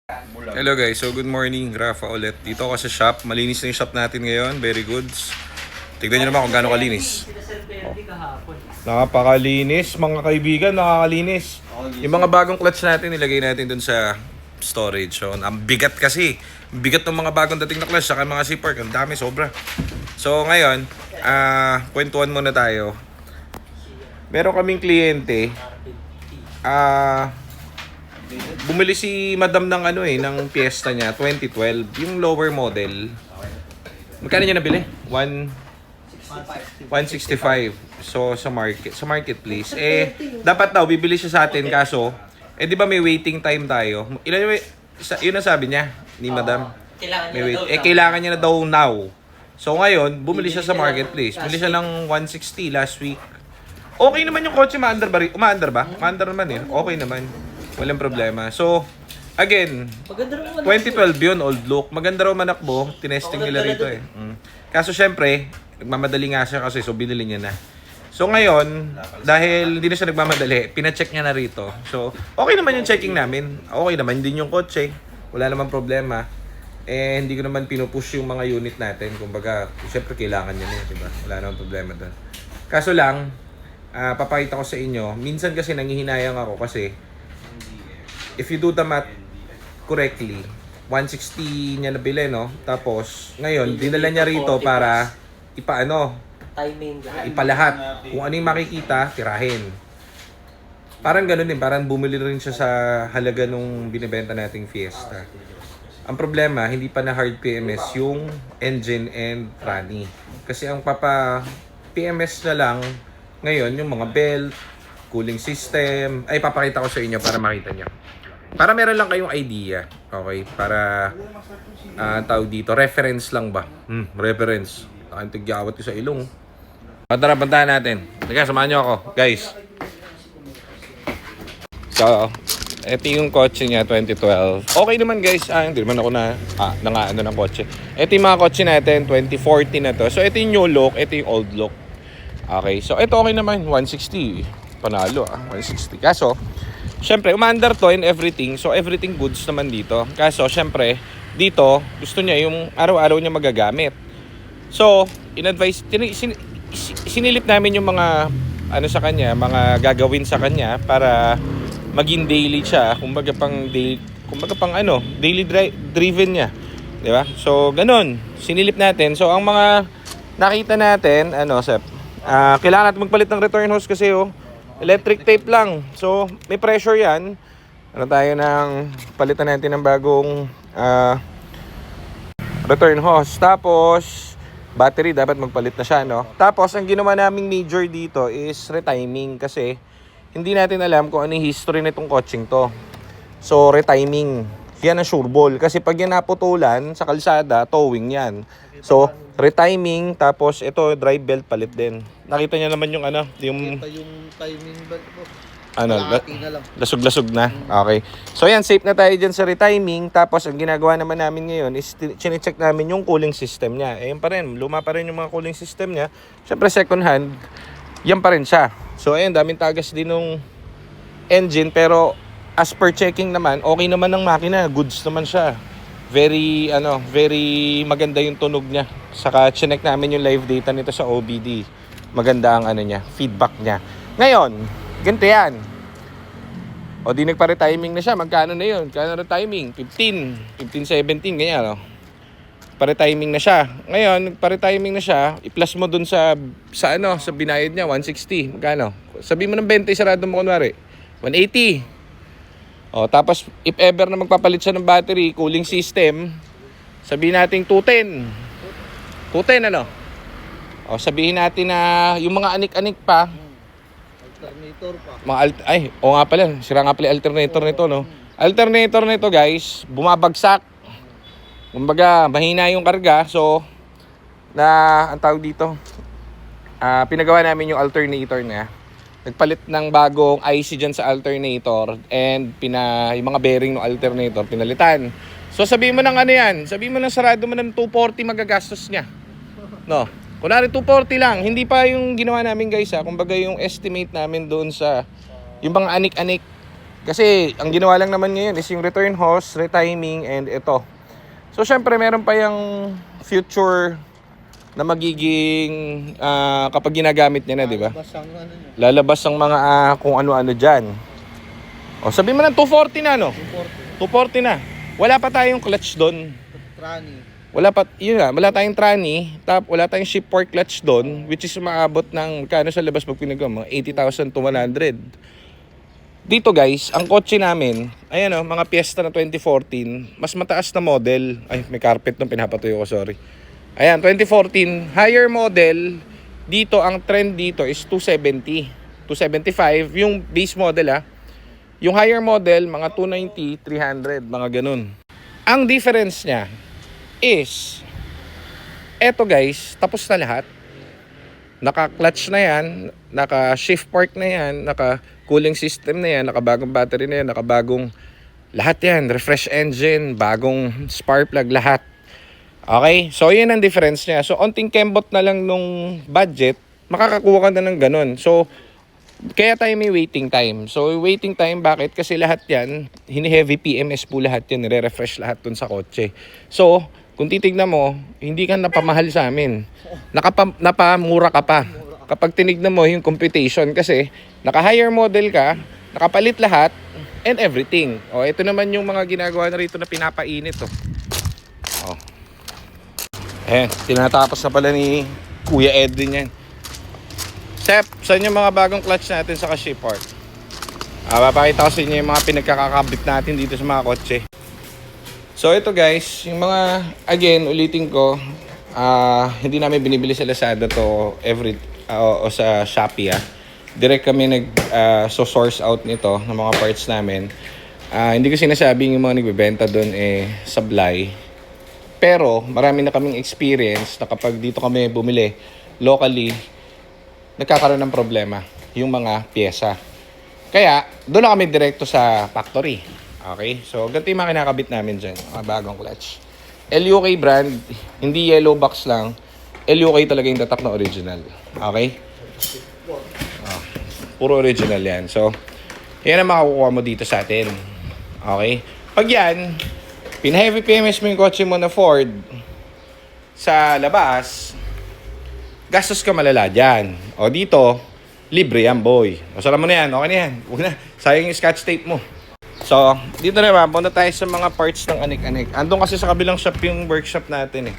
Hello guys, so good morning, Rafa ulit. Dito ako sa shop, malinis na yung shop natin ngayon, very goods. Tignan nyo naman kung gaano kalinis. Nakapakalinis, mga kaibigan, nakakalinis. Yung mga bagong clutch natin, nilagay natin dun sa storage. So, ang bigat kasi. Bigat ng mga bagong dating na clutch, saka mga zipper, ang dami, sobra. So ngayon, kwentuhan muna tayo. Meron kaming kliyente, bumili si madam ng ng Fiesta niya, 2012, yung lower model. Magkano niya nabili? 165. So sa marketplace. Dapat daw bibili siya sa atin kaso di ba may waiting time tayo? Yun ang sabi niya ni madam. Kailangan niya na daw now. So ngayon, bumili siya sa marketplace. Bumili siya ng 160 last week. Okay naman yung kotse, umaandar ba? Umaandar naman eh. Okay naman. Walang problema. So, again, 2012 yun, old look. Maganda raw manakbo. Tinesting nila rito eh. Kaso syempre, nagmamadali nga siya kasi so binili niya na. So ngayon, dahil hindi na siya nagmamadali, pina-check niya na rito. So, okay naman yung checking namin. Okay naman din yung kotse. Wala namang problema. Hindi ko naman pinupush yung mga unit natin. Kumbaga, syempre kailangan niya na, diba? Wala namang problema doon. Kaso lang, papakita ko sa inyo, minsan kasi nangihinayang ako kasi if you do the math correctly, 160 niya nabili, no? Tapos, ngayon, dinala niya rito para ipalahat. Kung ano yung makikita, tirahin. Parang ganun din, parang bumili rin siya sa halaga nung binibenta nating Fiesta. Ang problema, hindi pa na hard PMS yung engine and tranny. Kasi ang PMS na lang ngayon, yung mga belt, cooling system, papakita ko sa inyo para makita nyo. Para meron lang kayong idea, okay? Para, tawag dito, reference lang ba? Reference. Nakaintigyawat ko sa ilong. Tara, bantahan natin. Teka, samahan nyo ako, guys. So, ito yung kotse niya, 2012. Okay naman, guys. Hindi naman ako nangaano ng kotse. Ito yung mga kotse natin, 2014 na to. So, ito yung new look, ito yung old look. Okay, so ito okay naman, 160. Panalo 160. Kaso, syempre, umaandar to and everything. So, everything goods naman dito. Kaso, syempre, dito, gusto niya yung araw-araw niya magagamit. So, in-advise, sinilip namin yung mga, sa kanya, mga gagawin sa kanya para maging daily siya. Kumbaga pang daily driven niya. Di ba? So, ganun. Sinilip natin. So, ang mga nakita natin, Sep, kailangan natin magpalit ng return hose kasi electric tape lang. So, may pressure yan. Palitan natin ng bagong return hose. Tapos, battery dapat magpalit na siya, no? Tapos, ang ginawa naming major dito is retiming kasi hindi natin alam kung ano yung history nitong coaching to. So, retiming. Yan ang sure ball. Kasi pag yan naputulan sa kalsada, towing yan. So, retiming, tapos ito, drive belt palit din. Nakita niya naman yung yung timing belt po. Lasog-lasog na. Okay. So, yan, safe na tayo dyan sa retiming. Tapos, ang ginagawa naman namin ngayon is chine-check namin yung cooling system niya. Yun pa rin. Luma pa rin yung mga cooling system niya. Siyempre, second hand, yan pa rin siya. So, ayun, daming tagas din ng engine. Pero, as per checking naman, okay naman ng makina. Goods naman siya. Very maganda yung tunog niya. Saka chinek namin yung live data nito sa OBD. Maganda ang feedback niya. Ngayon, ganito yan. O di nagpa-retiming na siya. Magkano na yun? Kano retiming? 15, 17, ganyan, Pa-retiming na siya. Ngayon, nagpa-retiming na siya. I-plus mo dun sa binayad niya, 160. Magkano? Sabi mo ng 20, sarado mo kunwari. 180. Tapos if ever na magpapalit siya ng battery, cooling system, sabihin natin 210. 210 sabihin natin na yung mga anik-anik pa, Alternator pa. Nga pala, sira nga pala alternator nito, no. Alternator nito, guys, bumabagsak. Kumbaga, mahina yung karga, so ang tawag dito, pinagawa namin yung alternator niya. Nagpalit ng bagong IC dyan sa alternator and yung mga bearing ng alternator pinalitan. So sabihin mo ng sabihin mo ng sarado mo ng 240 magagastos niya. No. Kunwari 240 lang, hindi pa yung ginawa namin, guys, kumbaga yung estimate namin doon sa yung mga anik-anik Kasi ang ginawa lang naman ngayon is yung return hose, retiming, and ito. So syempre meron pa yung future na magiging kapag ginagamit niya na, di ba? Lalabas ang ano niya. Lalabas ang mga kung ano-ano dyan. O sabi mo na 240 na, no? 240 na. Wala pa tayong clutch doon. Trani. Wala pa, yun nga, wala tayong tranny, wala tayong ship port clutch doon, which is maabot ng kano sa labas pag pinagawa, mga 80,000 to 100. Dito guys, ang kotse namin, ayan o, mga Fiesta na 2014, mas mataas na model. Ay, may carpet nung pinapatuyo ko, sorry. Ayan, 2014, higher model. Dito, ang trend dito is 270, 275, yung base model Yung higher model, mga 290, 300, mga ganun. Ang difference niya is, eto guys, tapos na lahat. Naka-clutch na yan, naka-shift park na yan, naka-cooling system na yan, nakabagong battery na yan, nakabagong lahat yan, refresh engine, bagong spark plug, lahat. Okay? So, yun ang difference niya. So, onting kembot na lang nung budget, makakakuha ka na ng ganun. So, kaya tayo may waiting time. So, waiting time, bakit? Kasi lahat yan, hini-heavy PMS po lahat yan, nire-refresh lahat dun sa kotse. So, kung titignan mo, hindi ka napamahal sa amin. Napamura ka pa. Kapag tinignan mo yung computation, kasi naka-higher model ka, nakapalit lahat, and everything. O, ito naman yung mga ginagawa na rito na pinapainit. O. Eh, tinatapos na pala ni Kuya Edwin yan. Sep, saan yung mga bagong clutch natin sa ship port? Papakita ko sa inyo yung mga pinagkakakabit natin dito sa mga kotse. So ito guys, yung mga, again, ulitin ko, hindi namin binibili sa Lazada to o sa Shopee. Direct kami source out nito ng mga parts namin. Hindi ko sinasabing yung mga nagbebenta doon sablay. Pero marami na kaming experience na kapag dito kami bumili locally, nagkakaroon ng problema yung mga pyesa. Kaya, doon na kami direkto sa factory. Okay? So, ganito yung mga kinakabit namin dyan. Mga bagong clutch. LUK brand, hindi yellow box lang. LUK talaga yung tatak na original. Okay? Puro original yan. So, yan ang makakukuha mo dito sa atin. Okay? Pag yan, pina-heavy PMS mo yung kotse mo na Ford sa labas, gastos ka malala dyan. O dito, libre yan, boy. O sara mo na yan, okay na yan. Huwag na, sayang yung scotch tape mo. So, dito naman, punta tayo sa mga parts ng anik-anik. Andun kasi sa kabilang shop yung workshop natin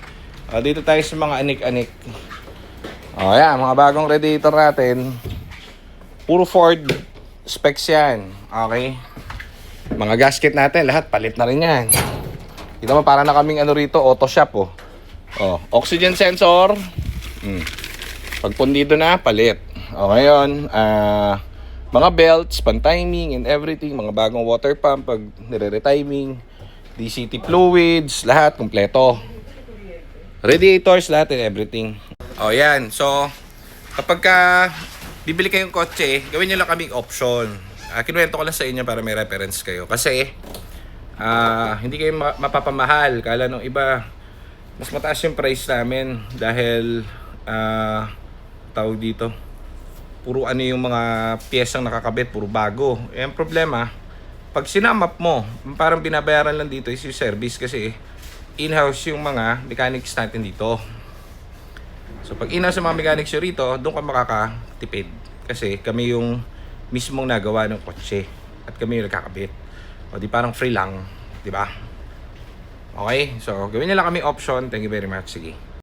O, dito tayo sa mga anik-anik. O, yan, mga bagong radiator natin. Puro Ford specs yan. Okay? Mga gasket natin, lahat, palit na rin yan. Dito mo, para na kaming rito, auto shop, O, oxygen sensor. Pag pundido na, palit. O, ngayon, mga belts, pan-timing and everything, mga bagong water pump, pag nire-retiming, DCT fluids, lahat, kompleto. Radiators, lahat and everything. O, yan. So, kapag bibili kayong kotse, gawin nyo lang kaming option. Kinuwento ko lang sa inyo para may reference kayo. Kasi, hindi kayo mapapamahal. Kala nung iba, mas mataas yung price namin dahil, tawag dito, puro yung mga piyesang nakakabit, puro bago. Ang problema, pag sinamap mo, parang binabayaran lang dito is yung service kasi in-house yung mga mechanics natin dito. So pag in-house yung mga mechanics yung rito, doon ka makakatipid. Kasi kami yung mismong nagawa ng kotse at kami yung nagkakabit. O di parang free lang, di ba? Okay, so gawin nyo lang kami option. Thank you very much. Sige.